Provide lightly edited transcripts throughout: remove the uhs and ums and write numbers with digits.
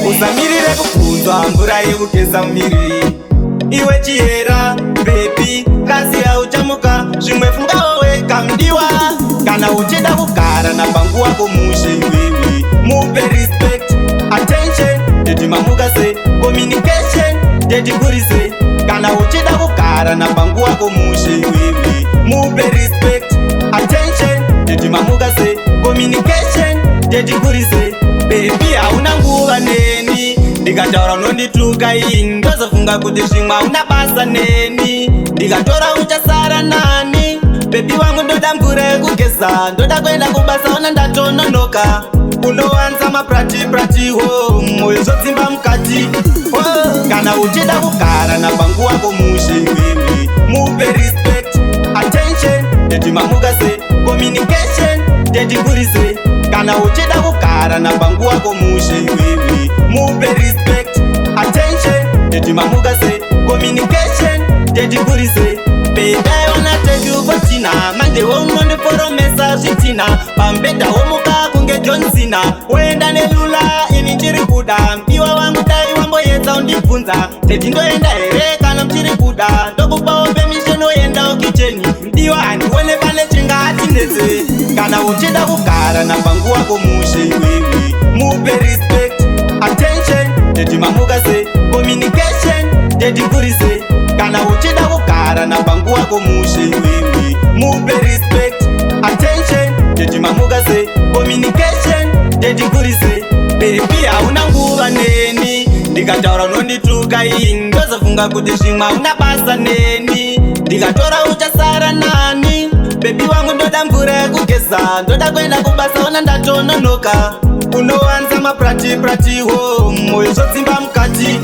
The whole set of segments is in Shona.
usamirire kubvunzwa mvura yekugeza muviri. Iwe chiyera bebi, ngazi yauchamuka zvimwe fungawo wega mudiwa. Kana uchida kugara napanguva komushe iwewe, mupe respect, attention, dedimamuka se communication, dedikurise. Kana uchida kugara napanguva komushe iwewe, mupe respect, attention, dedimamuka se communication, dedikurise. Baby hauna nguva neni, ndikataura unondituka iyi ndozofunga kuti zvimwe hauna basa neni. Ndikatora uchasara nani, baby wangu ndoda mvura yekugeza, ndoda kuenda kubasa ona ndatononoka. Unowanza maprati-pratiwo, moyo zodzimba mukati. Kana uchida kugara napanguva komushe iwewe, mupe respect, attention, dedimamuka se communication, dedikurise. Kana uchida kugara napanguva komushe iwewe, mupe respect, attention, dedimamuka se communication, dedikurise. Baby I wanna take you for dinner, manje unondiforomesa zvitina. Pambedha womuka kunge John Cena, woenda nelula ini ndiri kuda. Mpiwa wangu dai wamboedza undibvunza, ndindoenda here kana muchiri kuda. Ndokupawo permission woenda ukicheni, mpiwa handione pane chingatinetse. Kana uchida kugara napanguva komushe iwewe, mupe respect, attention, dedimamuka se communication, dedikurise. Kana uchida kugara napanguva komushe iwewe, mupe respect, attention, dedimamuka se communication, dedikurise. Baby hauna nguva neni, ndikataura unondituka iyi ndozofunga kuti zvimwe hauna basa neni. Ndikatora uchasara nani, baby wangu ndoda mvura yekugeza, ndoda kuenda kubasa ona ndatononoka. Unowanza maprati-pratiwo, moyo zodzimba mukati.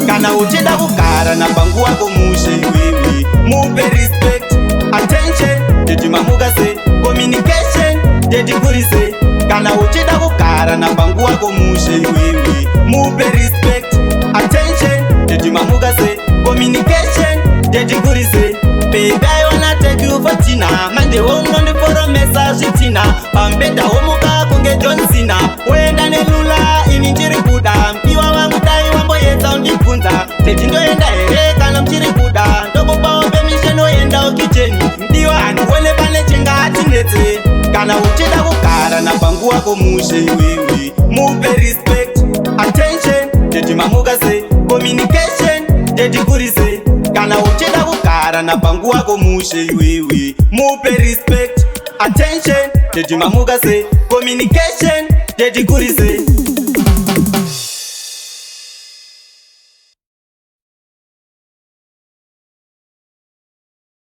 Kana uchida kugara napanguva komushe iwewe, mupe respect, attention, dedimamuka se communication, dedikurise. Kana uchida kugara napanguva komushe iwewe, mupe respect, attention, dedimamuka se communication, dedikurise. Baby I wanna take you for dinner, manje unondiforomesa zvitina. Pambedha womuka kunge John Cena, woenda nelula ini ndiri kuda. Mpiwa wangu dai wamboedza undibvunza, ndindoenda here kana muchiri kuda. Ndokupawo permission woenda ukicheni, mpiwa handione pane chingatinetse. Kana uchida kugara napanguva komushe iwewe, mupe respect, attention, dedimamuka se communication, dedikurise. Kana uchida kugara napanguva komushe iwewe, mupe respect, attention, dedimamuka se communication, dedikurise.